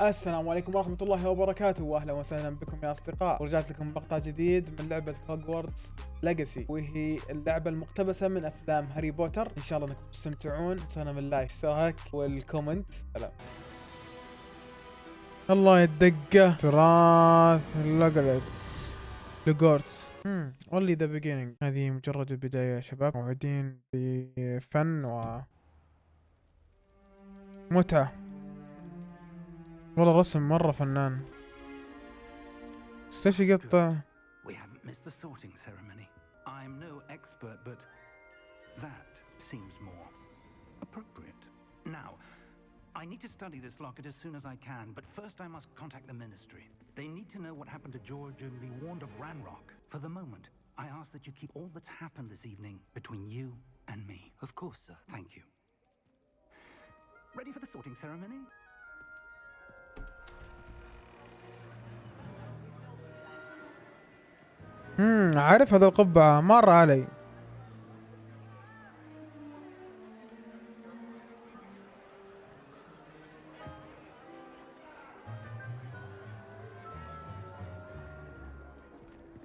السلام عليكم ورحمة الله وبركاته، واهلا وسهلا بكم يا اصدقاء. ورجعت لكم مقطع جديد من لعبة هوجورتس ليجاسي، وهي اللعبة المقتبسة من افلام هاري بوتر. ان شاء الله انكم تستمتعون. تنسونا من اللايك اشتراك والكومنت. سلام. الله يدقه تراث لوغورتس. only the beginning. هذه مجرد البداية يا شباب، موعدين بفن ومتعة. والله رسم مرة فنان. ايش يقطع؟ We haven't missed the sorting ceremony. I'm no expert, but that seems more appropriate. Now, I need to study this locket as soon as I can, but first I must contact the ministry. They need to know what happened to George and be warned of Ranrock. For the moment, I ask that you keep all that's happened this evening between you and me. Of course, sir. Thank you. Ready for the sorting ceremony? عارف هذا القبعة مر علي.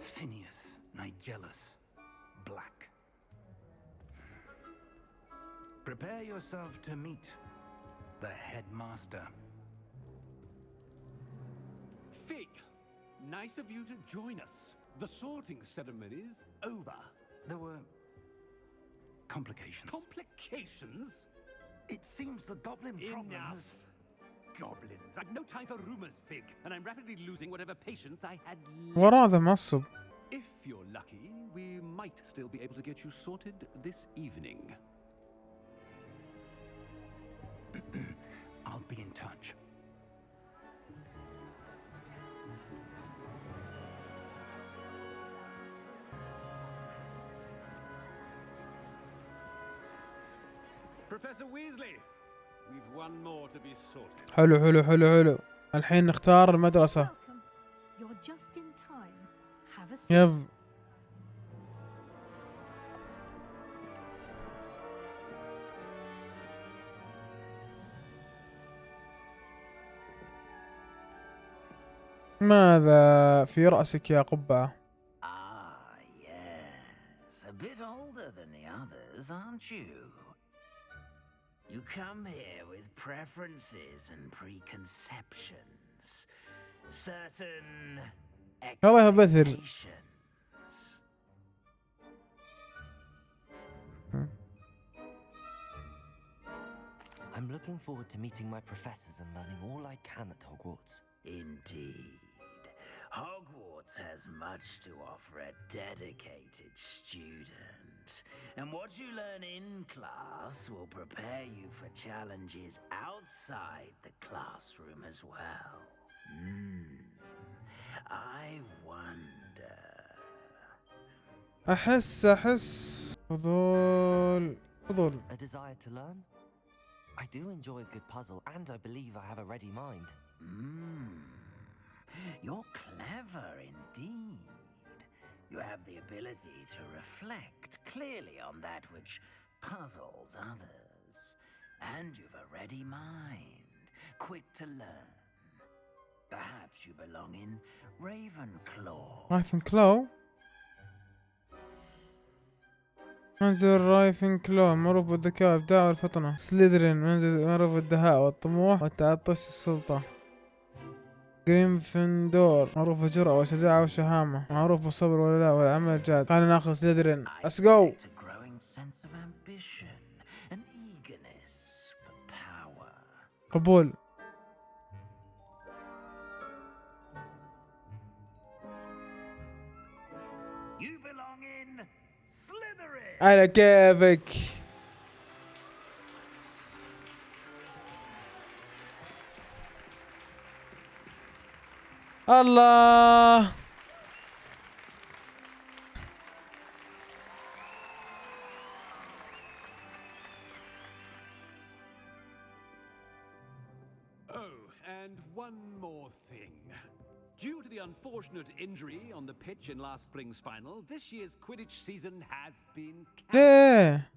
Phineas Nigellus Black. Prepare yourself to meet the headmaster. Fig, nice of you to join us. The sorting ceremony's over. There were complications. Complications? It seems the goblin problem has... Goblins. I've no time for rumors, Fig, and I'm rapidly losing whatever patience I had left. وراه ذا معصب. If you're lucky, we might still be able to get you sorted this evening. I'll be in touch. Professor Weasley, we've one more to be sorted. حلو. الحين نختار المدرسة. You're just in time. Have a seat. يب. ماذا في رأسك يا قبعة؟ Ah, yes. A bit older than the others, aren't you? You come here with preferences and preconceptions. Certain الله يبثر. expectations. I'm looking forward to meeting my professors and learning all I can at Hogwarts. Indeed. Hogwarts has much to offer a dedicated student. And what you learn in class will prepare you for challenges outside the classroom as well. I wonder... أحس فضول. A desire to learn? I do enjoy a good puzzle, and I believe I have a ready mind. You're clever indeed. You have the ability to reflect clearly on that which puzzles others. And you've a ready mind, quick to learn. Perhaps you belong in Ravenclaw. رايفنكلو. منزل رايفنكلو معروف بالذكاء والإبداع والفطنة. سليذرين منزل معروف بالدهاء والطموح والتعطش السلطة. جريمفندور معروف بالجرأة والشجاعة والشهامة، معروف بالصبر والولاء والعمل الجاد. خلينا ناخذ سليذرين. Let's go. A growing sense of ambition, an eagerness for power. قبول. You belong in Slytherin. على كيفك. الله. Oh, and one more thing. Due to the unfortunate injury on the pitch in last spring's final, this year's Quidditch season has been cancelled. ليه؟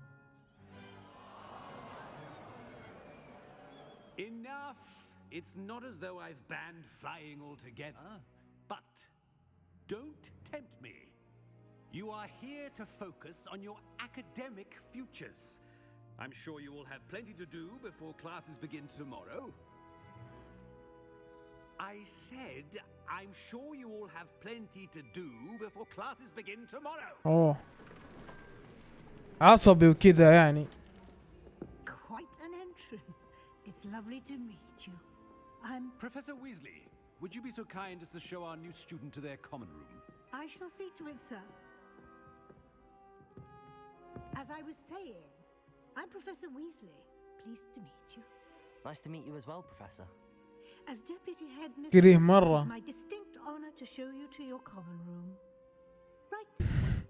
Enough it's not as though I've banned flying altogether, but don't tempt me. You are here to focus on your academic futures. I'm sure you will have plenty to do before classes begin tomorrow. I said, I'm sure you all have plenty to do before classes begin tomorrow. اوه عصبي وكذا يعني. Quite an entrance. It's lovely to meet you. I'm... Professor Weasley, would you be so kind as to show our new student to their common room? I shall see to it, sir. As I was saying, I'm Professor Weasley. Pleased to meet you. Nice to meet you as well, Professor. As Deputy Headmistress, كريه it مرة. is my distinct honor to show you to your common room. Right this way.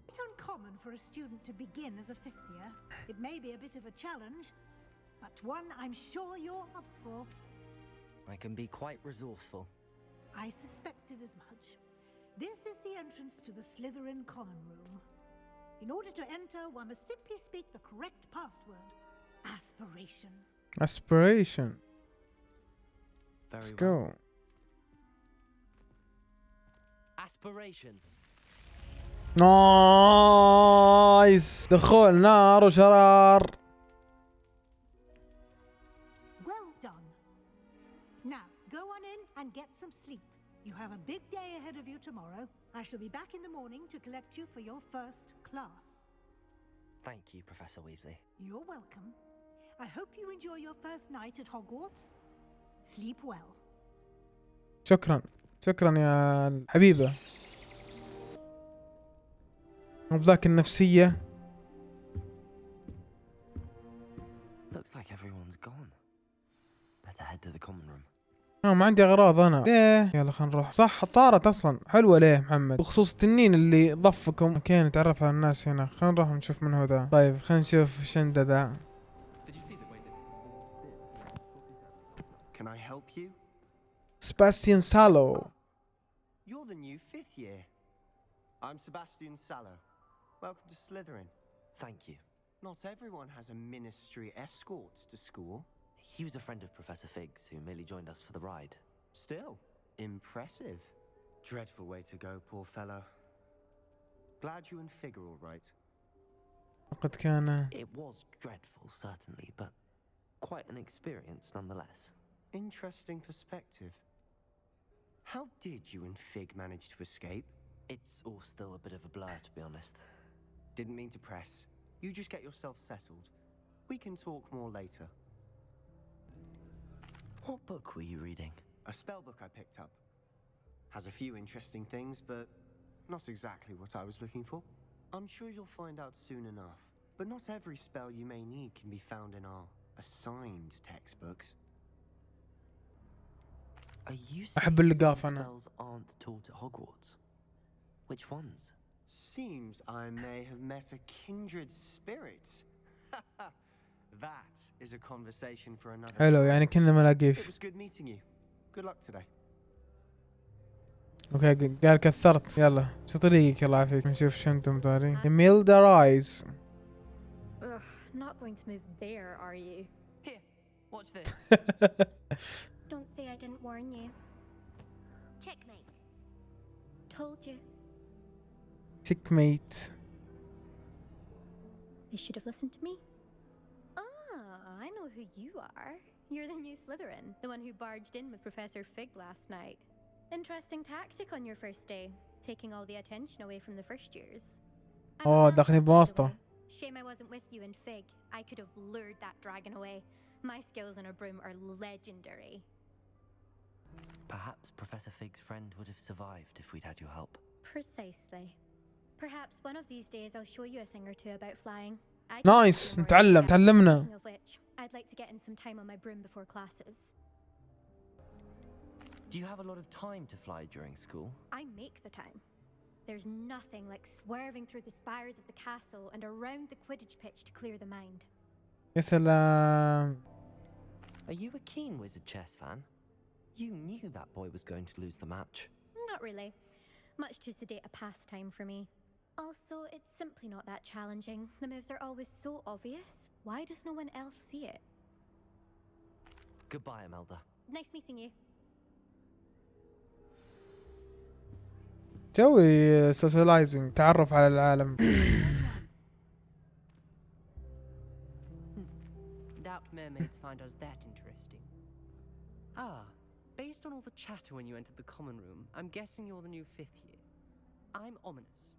It's uncommon for a student to begin as a fifth year. It may be a bit of a challenge, but one I'm sure you're up for. I can be quite resourceful. I suspected as much. This is the entrance to the Slytherin common room. In order to enter, one must simply speak the correct password. Aspiration. Aspiration. Very Let's well. go. Aspiration. نايس دخول نار وشرار. Well done. Now, go on in and get some sleep. You have a big day ahead of you tomorrow. I shall be back in the morning to collect you for your first class. Thank you, Professor Weasley. You're welcome. I hope you enjoy your first night at Hogwarts. Sleep well. شكرا شكرا يا الحبيبة. وبذاك النفسية. Looks like everyone's gone. Better head to the common room. ما عندي اغراض انا. ليه؟ يلا خلينا نروح. صح طارت اصلا. حلوة ليه محمد؟ بخصوص التنين اللي ضفكم. اوكي نتعرف على الناس هنا. خلينا نروح نشوف من هو ذا. طيب خلينا نشوف شنده ذا. Can I help you? سباستيان سالو. You're the new fifth year. I'm Sebastian Sallow. Welcome to Slytherin. Thank you. Not everyone has a ministry escort to school. He was a friend of Professor Fig's who merely joined us for the ride. Still, impressive. Dreadful way to go, poor fellow. Glad you and Fig are all right. لقد كان. It was dreadful, certainly, but quite an experience nonetheless. Interesting perspective. How did you and Fig manage to escape? It's all still a bit of a blur, to be honest. Didn't mean to press. You just get yourself settled. We can talk more later. What book were you reading? A spell book I picked up. Has a few interesting things, but not exactly what I was looking for. I'm sure you'll find out soon enough. But not every spell you may need can be found in our assigned textbooks. Are you أحب saying اللقاف some أنا. spells aren't taught at Hogwarts? Which ones? Seems I may have met a kindred spirit. That is a conversation for another حلو time. يعني كنا It ملاقيف. was good meeting you. Good luck today. اوكي قال كثرت. يلا شو طريقك الله يعافيك. نشوف شو انتم دارين. إيميلدا رايز. Ugh, not going to move there, are you? Here, watch this. Don't say I didn't warn you. Checkmate. Told you. تشيك ميت. They should have listened to me. Ah, I know who you are. You're the new Slytherin, the one who barged in with Professor Fig last night. Interesting tactic on your first day, taking all the attention away from the first years. I'm a اوه Lancer, داخلين by the بواسطة. way. Shame I wasn't with you in Fig. I could have lured that dragon away. My skills on a broom are legendary. Perhaps Professor Fig's friend would have survived if we'd had your help. Precisely. Perhaps one of these days I'll show you a thing or two about flying. I can Nice. teach you more نتعلم. in depth. تعلمنا. Speaking of which, I'd like to get in some time on my broom before classes. Do you have a lot of time to fly during school? I make the time. There's nothing like swerving through the spires of the castle and around the Quidditch pitch to clear the mind. يا سلام. Are you a keen Wizard chess fan? You knew that boy was going to lose the match. Not really. Much too sedate a pastime for me. Also, it's simply not that challenging. The moves are always so obvious. Why does no one else see it? Goodbye, Imelda. Nice meeting you. جوي سوشيالايزنج، تعرف على العالم. Doubt mermaids find us that interesting. Ah, based on all the chatter when you entered the common room, I'm guessing you're the new 5th year. I'm Ominous.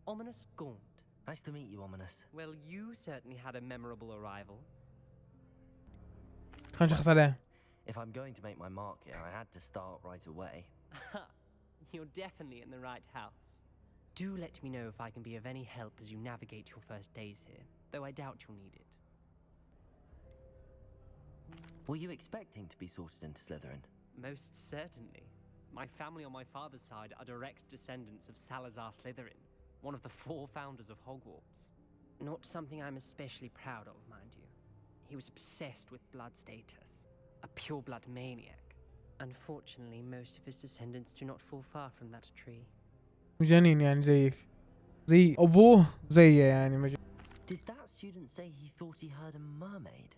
Ominous Gaunt. Nice to meet you, Ominous. Well, you certainly had a memorable arrival. خلينا نشخص عليه. If I'm going to make my mark here, I had to start right away. You're definitely in the right house. Do let me know if I can be of any help as you navigate your first days here, though I doubt you'll need it. Were you expecting to be sorted into Slytherin? Most certainly. My family on my father's side are direct descendants of Salazar Slytherin, one of the 4 founders of Hogwarts. Not something I'm especially proud of, mind you. He was obsessed with blood status, a pure-blood maniac. Unfortunately, most of his descendants do not fall far from that tree. مجانين يعني زيك، زي أبوه زيه يعني مجانين. Did that student say he thought he heard a mermaid?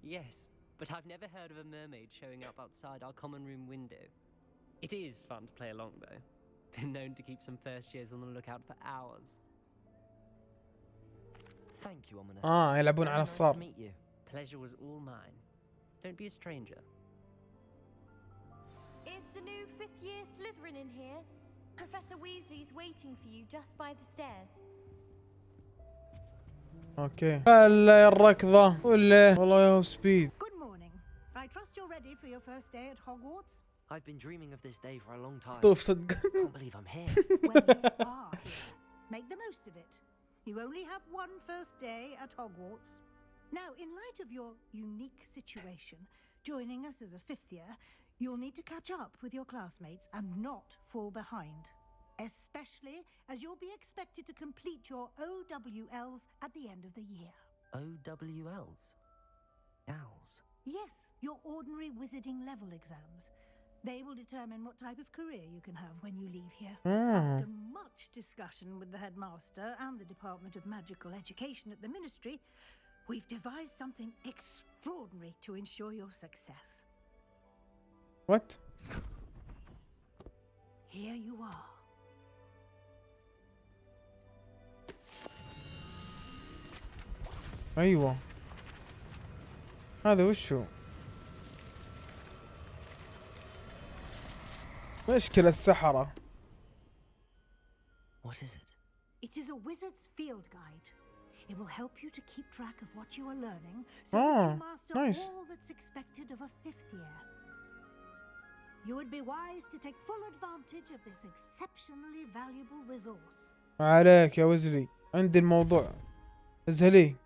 Yes, but I've never heard of a mermaid showing up outside our common room window. It is fun to play along, though. Been known to keep some first years on the lookout for hours. Thank you, Ominous. يلعبون على Nice to الصار. meet you. Pleasure was all mine. Don't be a stranger. Is the new 5th year Slytherin in here? Professor Weasley's waiting for you just by the stairs. اوكي. هلا يا الركضة ولا والله يا سبيد. Good morning. I trust you're ready for your first day at Hogwarts. I've been dreaming of this day for a long time. طوف صدق. Can't believe I'm here. Well, you are here. Make the most of it. You only have one first day at Hogwarts. Now, in light of your unique situation, joining us as a 5th year, you'll need to catch up with your classmates and not fall behind. Especially as you'll be expected to complete your OWLs at the end of the year. OWLs? Owls? Yes, your ordinary wizarding level exams. They will determine what type of career you can have when you leave here. After much discussion with the headmaster and the Department of Magical Education at the Ministry, we've devised something extraordinary to ensure your success. What? Here you are. ايوه هذا وشو؟ مشكلة السحرة. What is it? It is a wizard's field guide. It will help you to keep track of what you are learning so that you master nice. all that's expected of a 5th year. You would be wise to take full advantage of this exceptionally valuable resource. عليك يا وزلي، عندي الموضوع. ازهلي.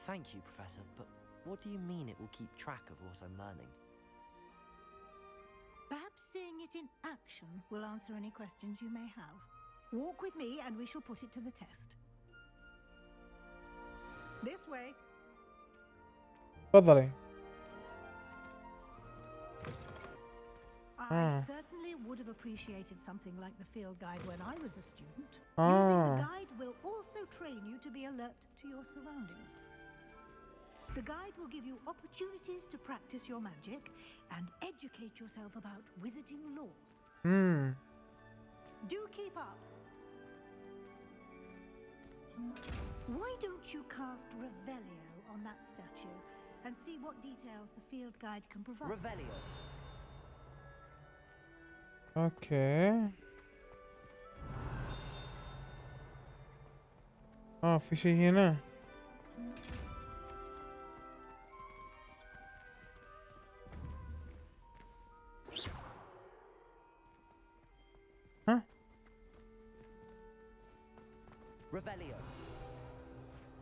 Thank you, Professor, but what do you mean it will keep track of what I'm learning? Perhaps seeing it in action will answer any questions you may have. Walk with me and we shall put it to the test. This way. تفضلي. I certainly would have appreciated something like the field guide when I was a student. Using the guide will also train you to be alert to your surroundings. The guide will give you opportunities to practice your magic and educate yourself about wizarding lore. Do keep up. Why don't you cast Revelio on that statue and see what details the field guide can provide? Revelio. اوكي. في شيء هنا. ها؟ Revelio.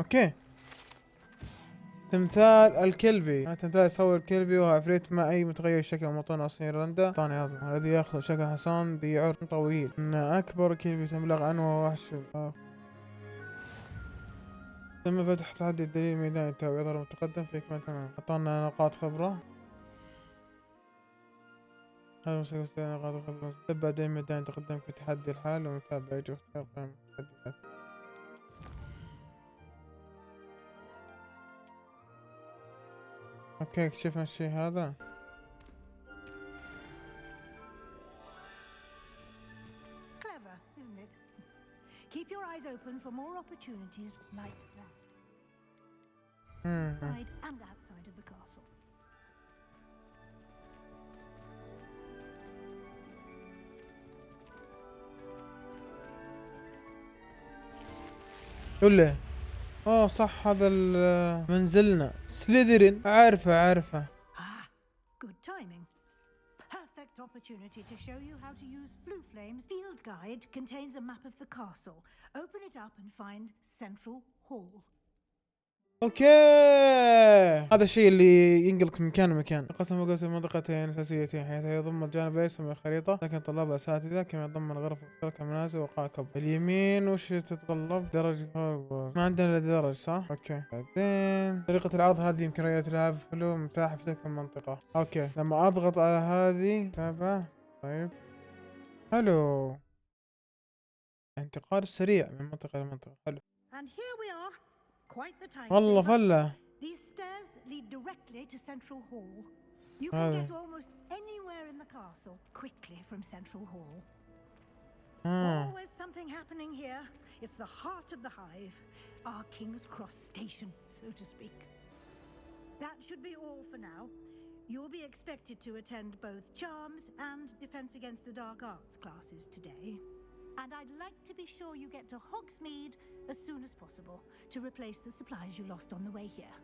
اوكي. تمثال الكلبي. تمثال يصور الكلبي وهو عفريت مع اي متغير شكل مطون اصلي رندا ثاني عظم الذي ياخذ شكل حصان ذي عرض طويل. ان اكبر كلبي تبلغ عنه وهو وحش. تم فتح تحدي الدليل الميداني التوعي يظهر متقدم في كمان. تمام. اعطانا نقاط خبرة. هذا وسيلة نقاط الخبرة. تبع دائما تقدم كتحدي الحال ومتابعة يجب اختيار قائمة التحديات. اوكي اكتشفنا الشيء هذا. Clever, isn't it? Keep your eyes open for more opportunities like that. Inside and outside of the castle. ولا اوه صح هذا منزلنا سليذرين. عارفه. Ah, good timing. Perfect opportunity to show you how to use Blue Flame's field guide. Contains a map of the castle. Open it up and find Central Hall. اوكي هذا الشيء اللي ينقلك من مكان لمكان. قسم قوس منطقتين اساسيتين حيث يضم الجانب الايسر من الخريطه لكن طلاب اساتذه كما يضمن غرف مشتركه منازل وقاكب. اليمين وش تتطلب؟ درج هوغورتس. ما عندنا الا درج صح؟ اوكي بعدين طريقه العرض هذه يمكن رؤيه لعب فلو متاحه في تلك المنطقه. اوكي لما اضغط على هذه تابع. طيب حلو انتقال السريع من منطقه لمنطقه. حلو And here we are. Quite the time. والله فله. These stairs lead directly to Central Hall. You can get almost anywhere in the castle quickly from Central Hall. Always something happening here. It's the heart of the hive, our King's Cross station, so to speak. That should be all for now. You'll be expected to attend both Charms and Defense Against the Dark Arts classes today. And I'd like to be sure you get to Hogsmeade as soon as possible to replace the supplies you lost on the way here.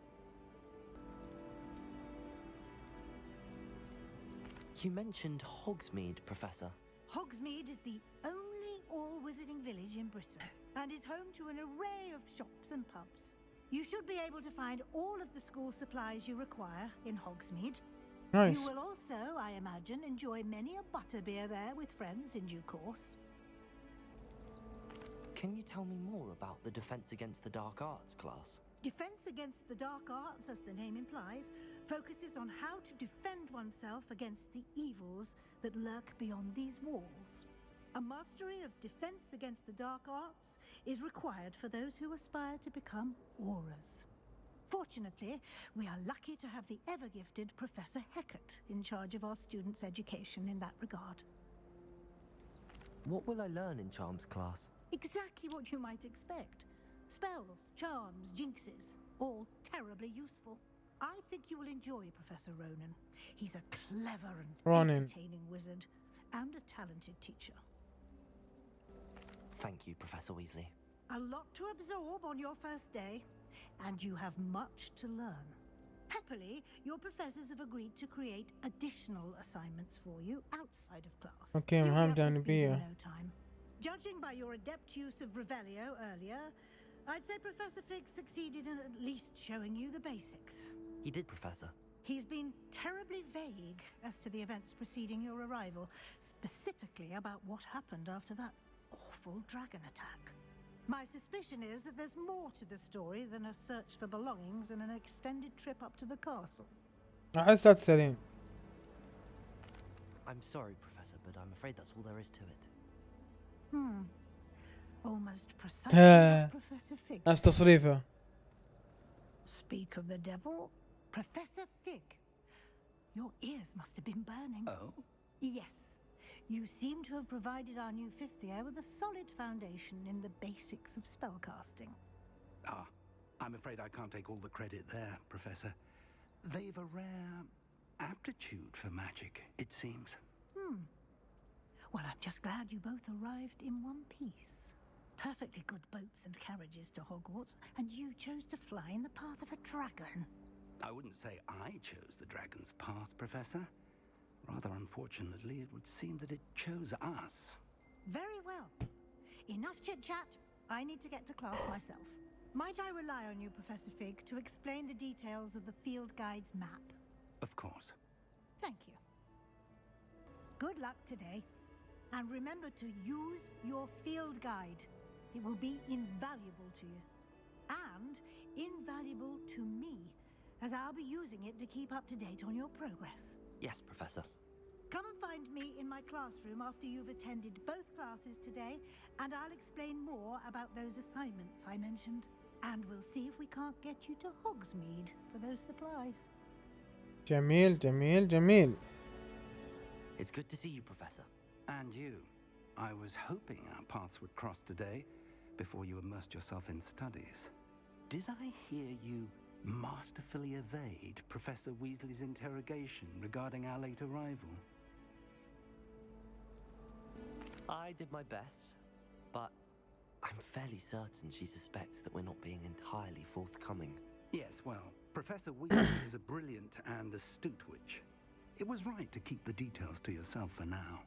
You mentioned Hogsmeade, Professor. Hogsmeade is the only all-wizarding village in Britain and is home to an array of shops and pubs. You should be able to find all of the school supplies you require in Hogsmeade. Nice. You will also, I imagine, enjoy many a butterbeer there with friends in due course. Can you tell me more about the Defense Against the Dark Arts class? Defense Against the Dark Arts, as the name implies, focuses on how to defend oneself against the evils that lurk beyond these walls. A mastery of Defense Against the Dark Arts is required for those who aspire to become Aurors. Fortunately, we are lucky to have the ever-gifted Professor Hecat in charge of our students' education in that regard. What will I learn in Charms class? Exactly what you might expect. Spells, charms, jinxes, all terribly useful. I think you will enjoy Professor Ronan. He's a clever and entertaining wizard and a talented teacher. Thank you, Professor Weasley. A lot to absorb on your first day, and you have much to learn. Happily, your professors have agreed to create additional assignments for you outside of class. Okay, You'll be مهام up to speed جانبية. in no time. Judging by your adept use of Revelio earlier, I'd say Professor Fig succeeded in at least showing you the basics. He did, Professor. He's been terribly vague as to the events preceding your arrival, specifically about what happened after that awful dragon attack. My suspicion is that there's more to the story than a search for belongings and an extended trip up to the castle. أحس تسألين. I'm sorry, Professor, but I'm afraid that's all there is to it. Almost precisely what Professor Fig. ناس تصريفه. Speak of the devil, Professor Fig. Your ears must have been burning. Oh? Yes. You seem to have provided our new fifth year with a solid foundation in the basics of spellcasting. Ah, I'm afraid I can't take all the credit there, Professor. They've a rare aptitude for magic, it seems. Well, I'm just glad you both arrived in one piece. Perfectly good boats and carriages to Hogwarts, and you chose to fly in the path of a dragon. I wouldn't say I chose the dragon's path, Professor. Rather unfortunately, it would seem that it chose us. Very well. Enough chit-chat. I need to get to class myself. Might I rely on you, Professor Fig, to explain the details of the field guide's map? Of course. Thank you. Good luck today. And remember to use your field guide. It will be invaluable to you. And invaluable to me, as I'll be using it to keep up to date on your progress. Yes, Professor. Come and find me in my classroom after you've attended both classes today, and I'll explain more about those assignments I mentioned. And we'll see if we can't get you to Hogsmeade for those supplies. جميل جميل جميل. It's good to see you, Professor. And you. I was hoping our paths would cross today before you immersed yourself in studies. Did I hear you masterfully evade Professor Weasley's interrogation regarding our late arrival? I did my best, but I'm fairly certain she suspects that we're not being entirely forthcoming. Yes, well, Professor Weasley is a brilliant and astute witch. It was right to keep the details to yourself for now.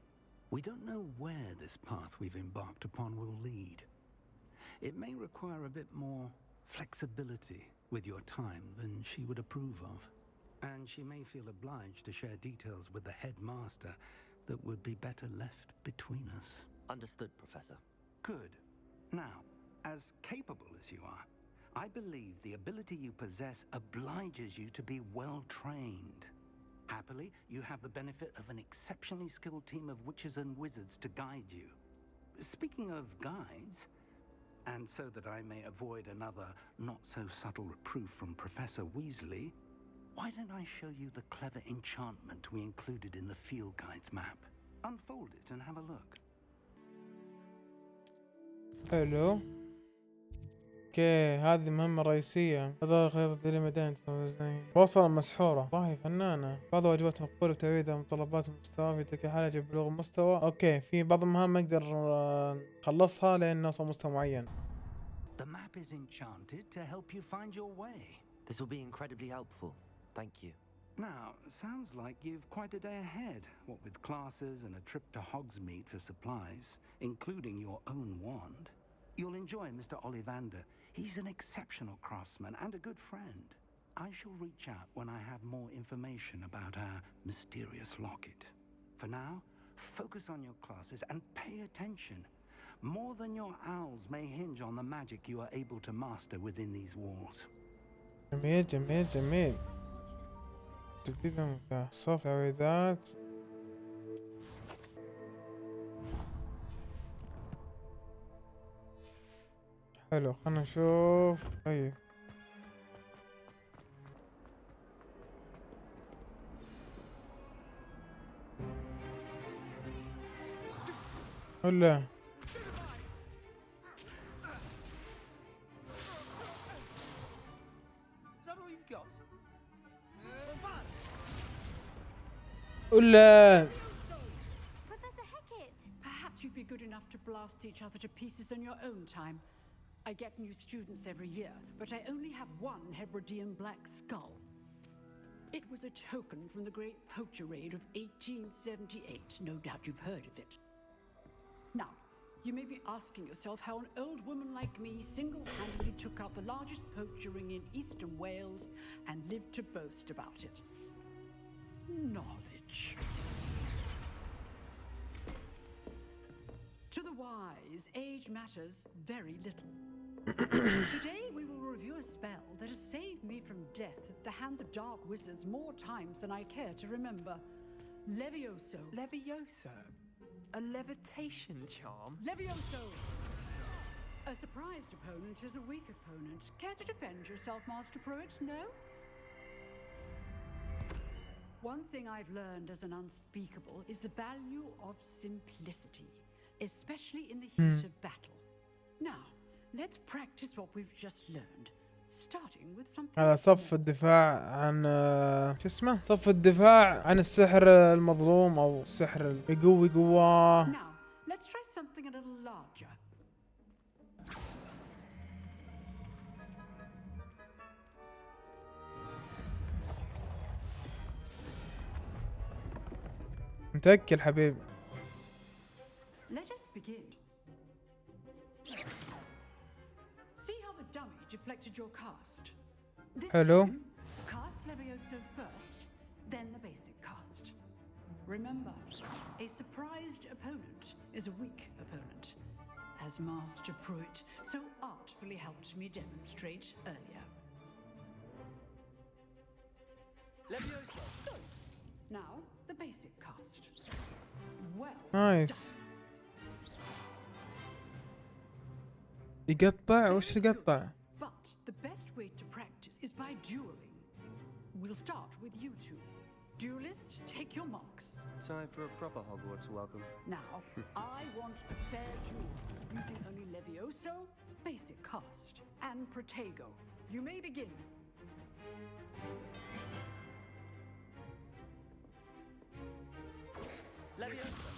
We don't know where this path we've embarked upon will lead. It may require a bit more flexibility with your time than she would approve of. And she may feel obliged to share details with the headmaster that would be better left between us. Understood, Professor. Good. Now, as capable as you are, I believe the ability you possess obliges you to be well trained. Happily, you have the benefit of an exceptionally skilled team of witches and wizards to guide you. Speaking of guides, and so that I may avoid another not-so-subtle reproof from Professor Weasley, why don't I show you the clever enchantment we included in the field guide's map? Unfold it and have a look. حلو. اوكي هذه مهمة رئيسية. هذا خيط ديلي ميدان وصل مسحورة. والله فنانة. بعض واجبات مقبولة بتعويضها متطلبات المستوى في تلك الحالة يجب بلوغ المستوى. اوكي في بعض المهام نقدر نخلصها لين نوصل مستوى معين. The map is enchanted to help you find your way. This will be incredibly helpful. Thank you. Now, sounds like you've quite a day ahead, what with classes and a trip to Hogsmeade for supplies, including your own wand. You'll enjoy Mr. Ollivander. He's an exceptional craftsman and a good friend. I shall reach out when I have more information about our mysterious locket. For now, focus on your classes and pay attention. More than your owls may hinge on the magic you are able to master within these walls. جميل جميل جميل. جديدة صف تعويضات. حلو خلنا نشوف. طيب ولا ولا Professor Hecat! Perhaps you'd be good enough to blast each other to pieces in your own time. I get new students every year, but I only have one Hebridean black skull. It was a token from the Great Poacher Raid of 1878. No doubt you've heard of it. Now, you may be asking yourself how an old woman like me single-handedly took out the largest poacher ring in eastern Wales and lived to boast about it. Knowledge. To the wise, age matters very little. Today we will review a spell that has saved me from death at the hands of dark wizards more times than I care to remember. Levioso. Levioso? A levitation charm? Levioso! A surprised opponent is a weak opponent. Care to defend yourself, Master Pruitt? No? One thing I've learned as an unspeakable is the value of simplicity, especially in the heat of battle. Now, let's practice what we've just learned, starting with something. هذا صف الدفاع عن شو اسمه؟ صف الدفاع عن السحر المظلوم او السحر يقوي قواه. Now, let's try something a little larger. متأكل حبيبي. Let us begin. See how the dummy deflected your cast. This Hello. time, cast Levioso first, then the basic cast. Remember, a surprised opponent is a weak opponent, as Master Pruitt so artfully helped me demonstrate earlier. Levioso! Now, the basic cast. Well نايس. يقطع وش يقطع؟ But the best way to practice is by dueling. We'll start with you two. Duelists, take your marks. Time for a proper Hogwarts welcome. Now, I want a fair duel, using only Levioso, basic cast, and Protego. You may begin. Leviosa,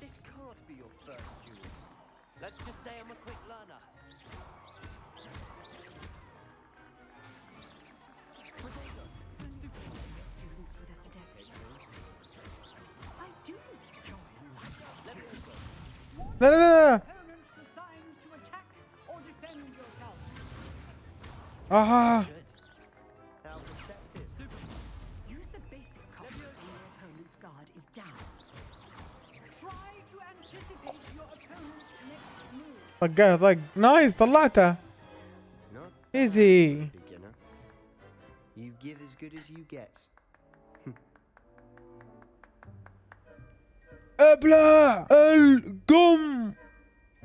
this can't be your first duel. Let's just say I'm a quick learner. Protego, Students with us adept. I do enjoy life. Leviosa. لا لا لا. Opponents the signs to attack or defend yourself. آه. How perceptive. Use the basic cast when your opponent's guard is down. Try to anticipate your opponent's next move. طقه طق. نايس طلعته. Not ايزي. beginner. You give as good as you get. ابلع القم.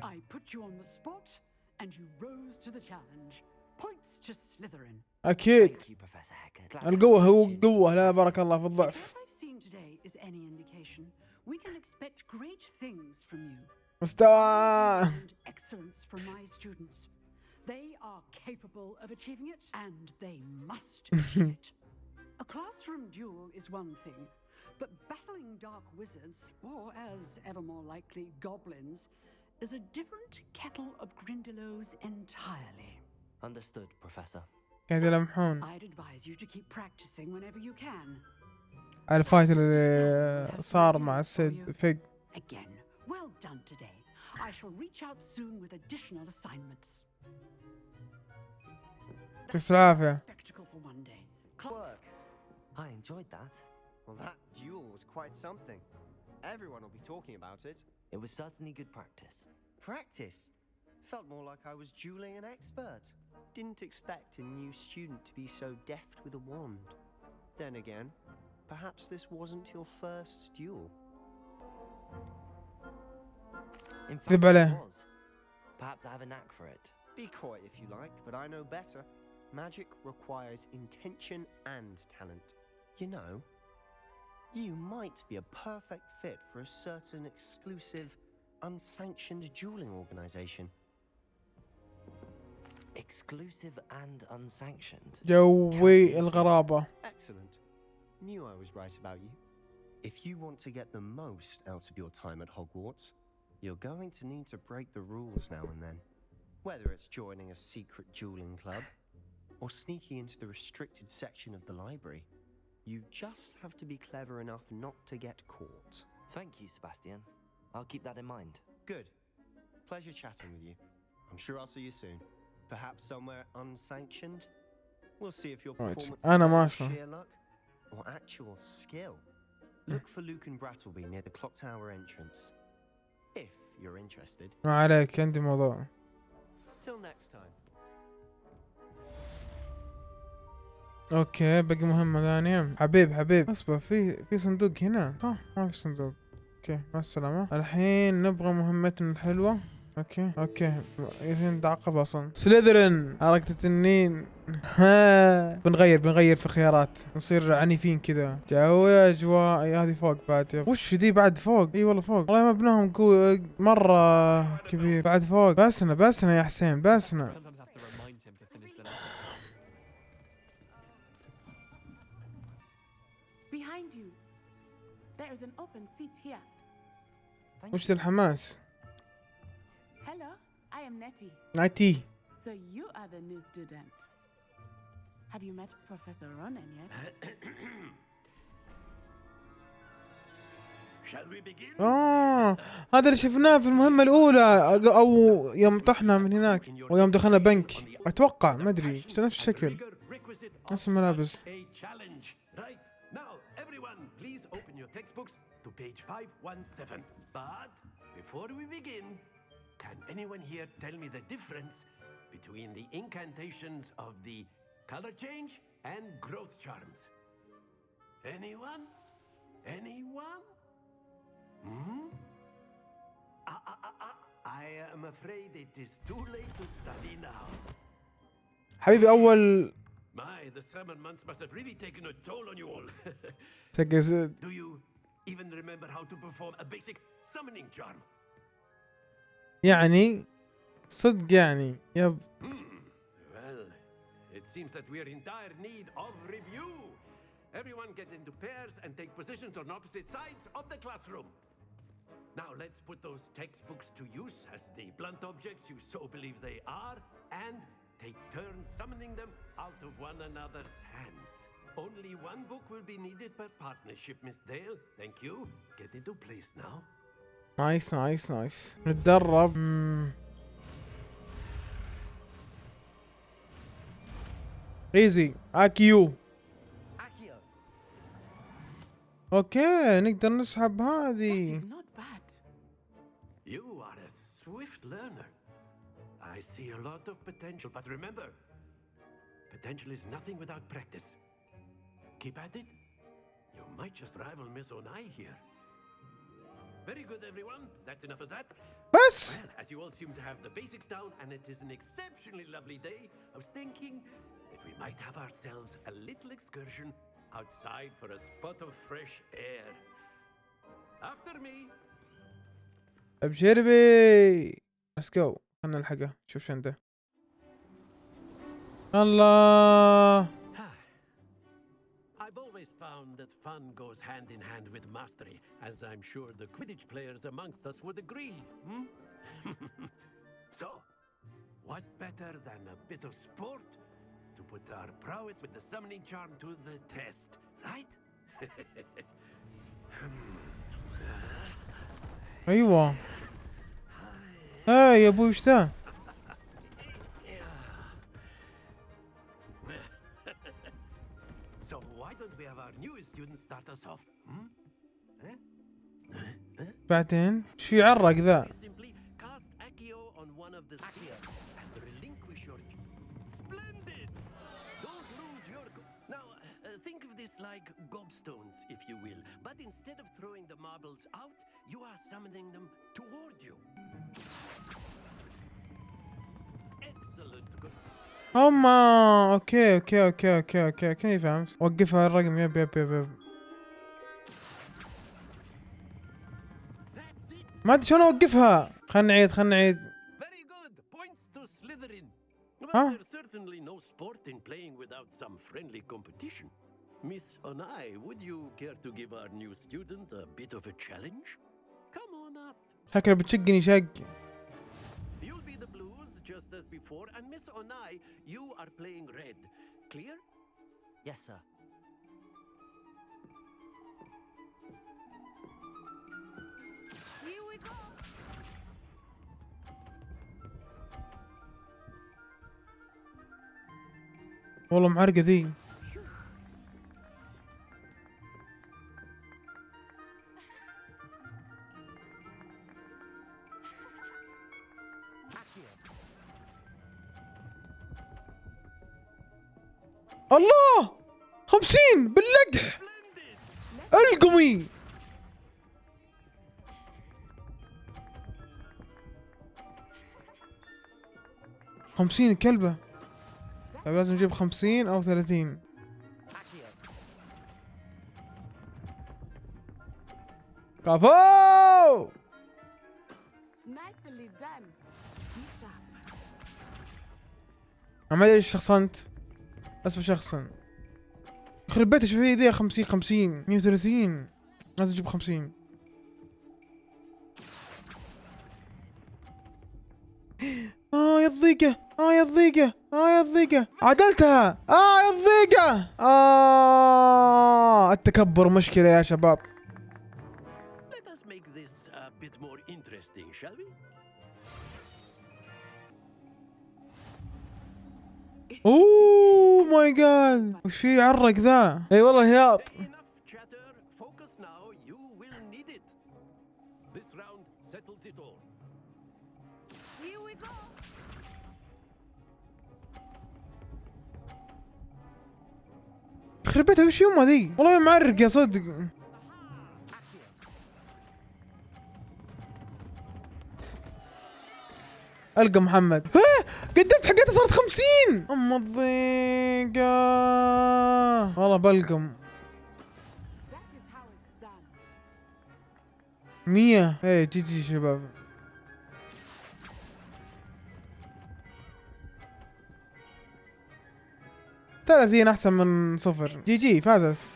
I put you on the spot, and you rose to the challenge. Points to Slytherin. اكيد. Thank you, Professor Haggard. القوة هو قوة، لا بارك الله في If الضعف. what I've seen today is any indication, we can expect great things from you. مستوى. And excellence from my students. They are capable of achieving it, and they must achieve it. A classroom duel is one thing, but battling dark wizards, or as ever more likely, goblins, is a different kettle of Grindylows entirely. Understood, Professor. قاعد يلمحون I'd advise you to keep practicing whenever you can. على الفايت اللي صار مع السيد فيق. Again, well done today. I shall reach out soon with additional assignments. يعطيك العافية. Spectacle for one day. Work. I enjoyed that. Well, that duel was quite something. Everyone will be talking about it. It was certainly good practice. Practice? Felt more like I was dueling an expert. Didn't expect a new student to be so deft with a wand. Then again, perhaps this wasn't your first duel. In fact, كذب it عليه. was. Perhaps I have a knack for it. Be coy if you like, but I know better. Magic requires intention and talent. You know, you might be a perfect fit for a certain exclusive, unsanctioned dueling organization. Exclusive and unsanctioned. جوي الغرابة. Excellent. Knew I was right about you. If you want to get the most out of your time at Hogwarts, you're going to need to break the rules now and then. Whether it's joining a secret dueling club or sneaking into the restricted section of the library, you just have to be clever enough not to get caught. Thank you, Sebastian. I'll keep that in mind. Good. Pleasure chatting with you. I'm sure I'll see you soon. Perhaps somewhere unsanctioned? We'll see if your Right. performance أنا is ماشي. sheer luck or actual skill. Look for Luke and Brattleby near the clock tower entrance. If you're interested. ما عليك، عندي موضوع. Till next time. اوكي باقي مهمة ثانية. حبيب اصبر، في صندوق هنا صح؟ ما في صندوق. اوكي مع السلامة. الحين نبغى مهمتنا الحلوة. اوكي يمكن تعقب اصلا. سليذرين حركة التنين. ها بنغير في خيارات، نصير عنيفين كذا. جو يا اجواء. هذه فوق بعد. وش دي بعد فوق؟ اي والله فوق. والله مبناهم مرة كبير. بعد فوق. بسنا يا حسين بسنا. Behind you. There is an open seat here. وش ذا الحماس؟ Hello, I am Nettie. نايتي. So you are the new student. Have you met Professor Ronan yet? Shall we begin? هذا اللي شفناه في المهمة الأولى، أو يوم طحنا من هناك، ويوم دخلنا بنك. أتوقع ما أدري نفس الشكل، نفس الملابس. Right. Now, everyone, please open your textbooks to page 517. But before we begin, can anyone here tell me the difference between the incantations of the color change and growth charms? Anyone? Anyone? Hmm? I am afraid it is too late to study now. حبيبي أول My, the summer months must have really taken a toll on you all. تقصد Do you even remember how to perform a basic summoning charm? يعني صدق يعني يب. Well, it seems that we are in dire need of review. Everyone get into pairs and take positions on opposite sides of the classroom. Now let's put those textbooks to use as the blunt objects you so believe they are, and take turns summoning them out of one another's hands. Only one book will be needed per partnership, Miss Dale. Thank you. Get into place now. نايس نايس نايس. نتدرب. ايزي اكيو. اوكي نقدر نسحب هذه. You are a swift learner. I see a lot of potential, but remember, potential is nothing without practice. Keep at it. You might just rival Miss Onai here. Very good, everyone. That's enough of that. بس. Well, as you all seem to have the basics down, and it is an exceptionally lovely day, I was thinking that we might have ourselves a little excursion outside for a spot of fresh air. After me. ابشر بي. Let's go. خلنا نلحقه. شوف شو عنده. الله. I've always found that fun goes hand in hand with mastery, as I'm sure the Quidditch players amongst us would agree. Hmm? So, what better than a bit of sport to put our prowess with the summoning charm to the test, right? ايوه. يا ابوي وش ذا؟ So why don't we have our newest students start us off? بعدين شو يعرق ذا؟ Simply cast Accio on one of the spheres and relinquish your. Splendid! Don't lose your. Now think of this like gobstones, if you will. But instead of throwing the marbles out, you are summoning them toward you. Excellent. Good. اوكي كني فهمت. وقفها الرقم. يب ما ادري شلون اوقفها. خلنا نعيد. Very good. Points to Slytherin. But Huh? there's certainly no sport in playing without some friendly competition. Miss Onai, would you care to give our new student a bit of a challenge? Come on up. شكله بتشقني شق. You'll be the blues just as before, and Miss Onai, you are playing red. Clear? Yes, sir. Here we go. والله معرقة ذي. الله 50 باللقح. القمي. خمسين كلبة. طيب لازم نجيب 50 أو 30. كفو. Nicely done. Be sharp. ما ادري ايش شخصنت. اسف شخصن. يخرب بيته شوف ذي 50 130. لازم نجيب 50. يا الضيقة. يا الضيقة. عدلتها. يا الضيقة. التكبر مشكلة يا شباب. Let us make this a bit more interesting, shall we? اوه ماي جاد. وش في يعرق ذا؟ اي والله هياط. Enough chatter. Focus now. You will need it. This round settles it all. Here we go. يخرب بيتها وش يمه ذي؟ والله معرق يا صدق. القى محمد. قدمت حقتها صارت 50. ام الضيقة. والله بلقم 100. ايه جي شباب. ثلاثين احسن من 0. جي فازت.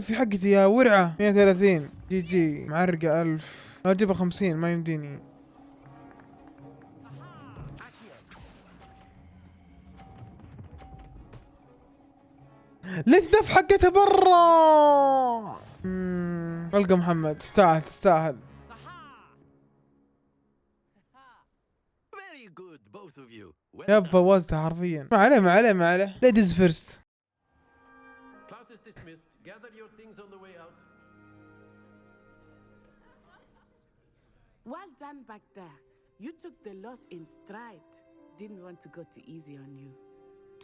في حقتي يا ورعة 130. جي معرقة 1000. اجيبها 50 ما يمديني. ليش دف حقتها برا. القى محمد. تستاهل. يب فوزتها حرفيا. ما عليه. ليديز فيرست. Well done back there. You took the loss in stride. Didn't want to go too easy on you.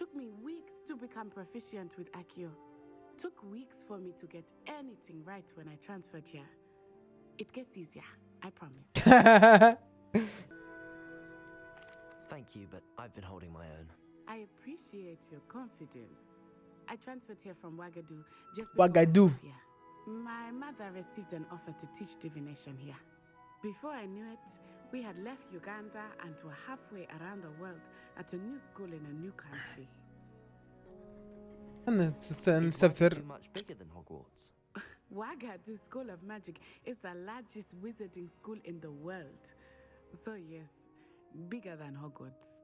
Took me weeks to become proficient with Accio. Took weeks for me to get anything right when I transferred here. It gets easier, I promise. Thank you, but I've been holding my own. I appreciate your confidence. I transferred here from Ouagadougou just before Ouagadougou. here. My mother received an offer to teach divination here. Before I knew it, we had left Uganda and were halfway around the world at a new school in a new country. نستبثر. Much bigger than Hogwarts. Ouagadougou School of Magic is the largest wizarding school in the world. So yes, bigger than Hogwarts.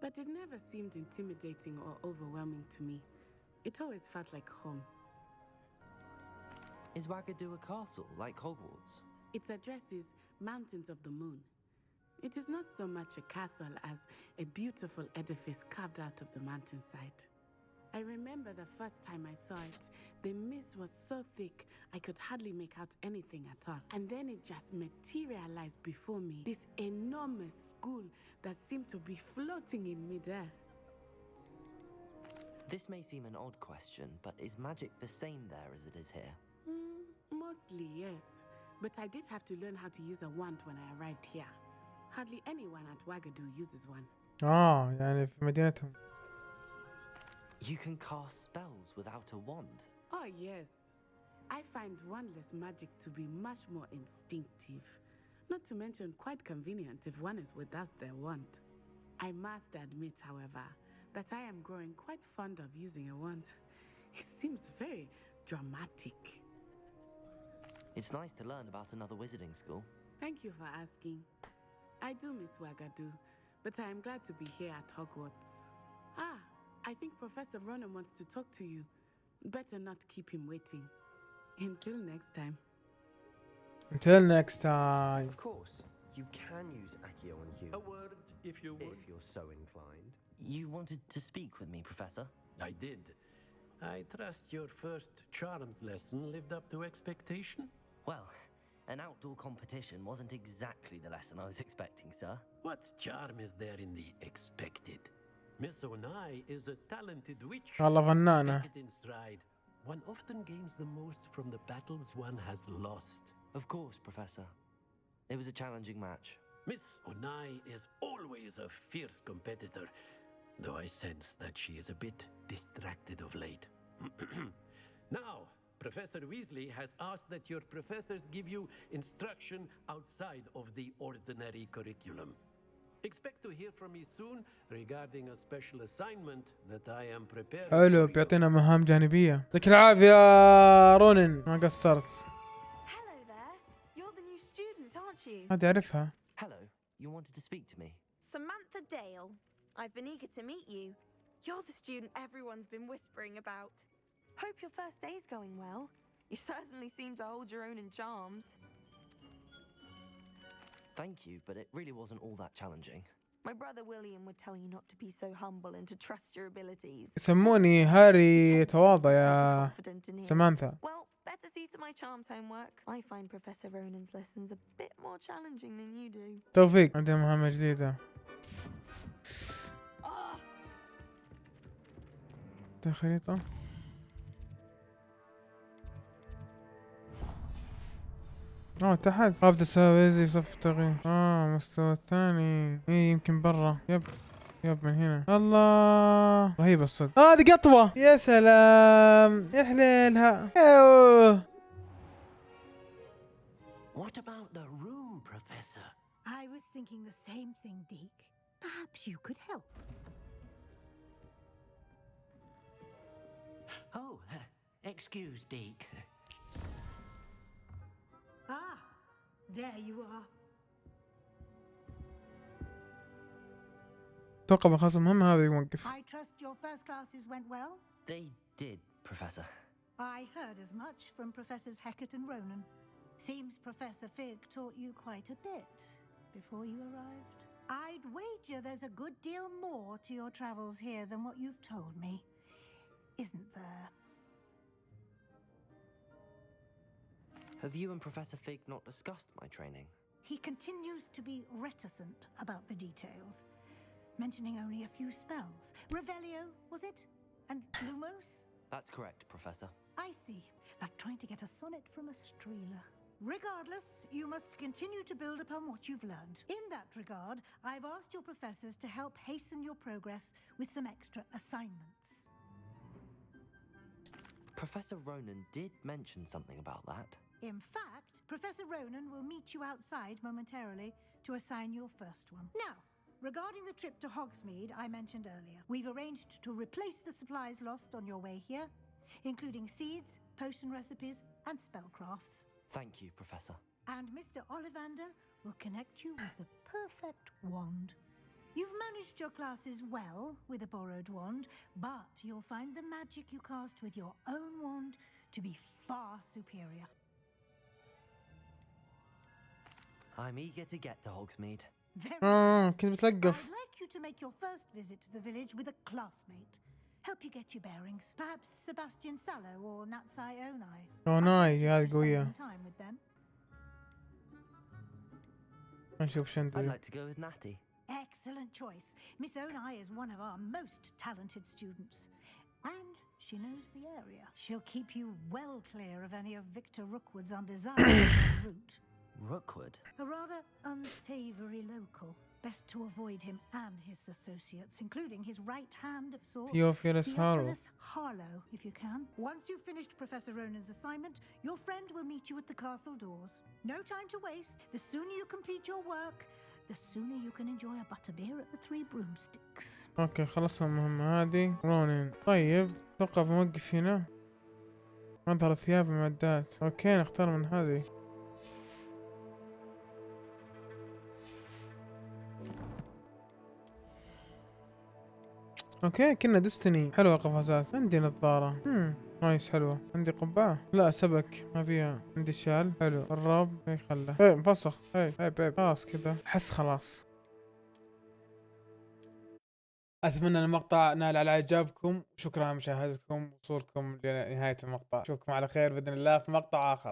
But it never seemed intimidating or overwhelming to me. It always felt like home. Is Ouagadougou a castle like Hogwarts? Its address is Mountains of the Moon. It is not so much a castle as a beautiful edifice carved out of the mountainside. I remember the first time I saw it, the mist was so thick I could hardly make out anything at all. And then it just materialized before me, this enormous school that seemed to be floating in midair. This may seem an odd question, but is magic the same there as it is here? Mostly, yes. But I did have to learn how to use a wand when I arrived here. Hardly anyone at Ouagadougou uses one. يعني في مدينتهم. You can cast spells without a wand? Oh yes. I find wandless magic to be much more instinctive. Not to mention quite convenient if one is without their wand. I must admit, however, that I am growing quite fond of using a wand. It seems very dramatic. It's nice to learn about another wizarding school. Thank you for asking. I do miss Ouagadougou, but I am glad to be here at Hogwarts. I think Professor Ronan wants to talk to you. Better not keep him waiting. Until next time. Of course, you can use Accio on humans. A word, if you would. If you're so inclined. You wanted to speak with me, Professor? I did. I trust your first charms lesson lived up to expectation? Well, an outdoor competition wasn't exactly the lesson I was expecting, sir. What charm is there in the expected? Miss Onai is a talented witch. والله فنانة. Take it in stride. One often gains the most from the battles one has lost. Of course, Professor. It was a challenging match. Miss Onai is always a fierce competitor, though I sense that she is a bit distracted of late. Now, Professor Weasley has asked that your professors give you instruction outside of the ordinary curriculum. Expect to hear from me soon regarding a special assignment that I am preparing. حلو بيعطينا مهام جانبية. يعطيك العافية رونن ما قصرت. Hello there. You're the new student, aren't you? هذه أعرفها. Hello. You wanted to speak to me? Samantha Dale. I've been eager to meet you. You're the student everyone's been whispering about. Hope your first day's going well. You certainly seem to hold your own in charms. Thank you, but it really wasn't all that challenging. My brother William would tell you not to be so humble and to trust your abilities. يسموني هاري تواضع يا سامانثا. Well, better see to my charms homework. I find Professor Ronan's lessons a bit more challenging than you do. توفيق عندنا مهمة جديدة. خريطة. تحت رابط السويزي في صف التغيير. مستوى الثاني. يمكن برا. يب من هنا. الله رهيبة الصدق. هذه قطوة. يا سلام يا حليلها. What about the room, Professor? I was thinking the same thing, Deke. Perhaps you could help. Oh, excuse, Deke. There you are. توقع خلاص المهمة هذه يوقف. I trust your first classes went well? They did, Professor. I heard as much from Professors Hecat and Ronan. Seems Professor Fig taught you quite a bit before you arrived. I'd wager there's a good deal more to your travels here than what you've told me, isn't there? Have you and Professor Fig not discussed my training? He continues to be reticent about the details, mentioning only a few spells. Revelio, was it? And Lumos? That's correct, Professor. I see. Like trying to get a sonnet from a streeler. Regardless, you must continue to build upon what you've learned. In that regard, I've asked your professors to help hasten your progress with some extra assignments. Professor Ronan did mention something about that. In fact, Professor Ronan will meet you outside momentarily to assign your first one. Now, regarding the trip to Hogsmeade I mentioned earlier, we've arranged to replace the supplies lost on your way here, including seeds, potion recipes, and spellcrafts. Thank you, Professor. And Mr. Ollivander will connect you with the perfect wand. You've managed your classes well with a borrowed wand, but you'll find the magic you cast with your own wand to be far superior. I'm eager to get to Hogsmeade. كنت بتلقف. I'd like you to make your first visit to the village with a classmate. Help you get your bearings. Perhaps Sebastian Sallow or Natsai Onai. هذه قوية. Time with them. نشوف شو I'd ندري. like to go with Natty. Excellent choice. Miss Onai is one of our most talented students. And she knows the area. She'll keep you well clear of any of Victor Rookwood's undesirable route. Rookwood? A rather unsavory local. Best to avoid him and his associates, including his right hand of sorts, Theophilus Harlow, if you can. Once you've finished Professor Ronan's assignment, your friend will meet you at the castle doors. No time to waste. The sooner you complete your work, the sooner you can enjoy a butterbeer at the Three Broomsticks. اوكي خلصنا المهمة هذه. رونين. طيب توقف موقف هنا. اظهر الثياب المعدات. اوكي نختار من هذه. اوكي كنا ديستني. حلوة قفازات. عندي نظارة. نايس حلوة. عندي قبعة. لا سبك ما فيها. عندي شال. حلو. الراب خله. مفسخ. خلاص كذا. حس خلاص. اتمنى ان المقطع نال على اعجابكم. شكرا على مشاهدتكم ووصولكم لنهاية المقطع. اشوفكم على خير باذن الله في مقطع اخر.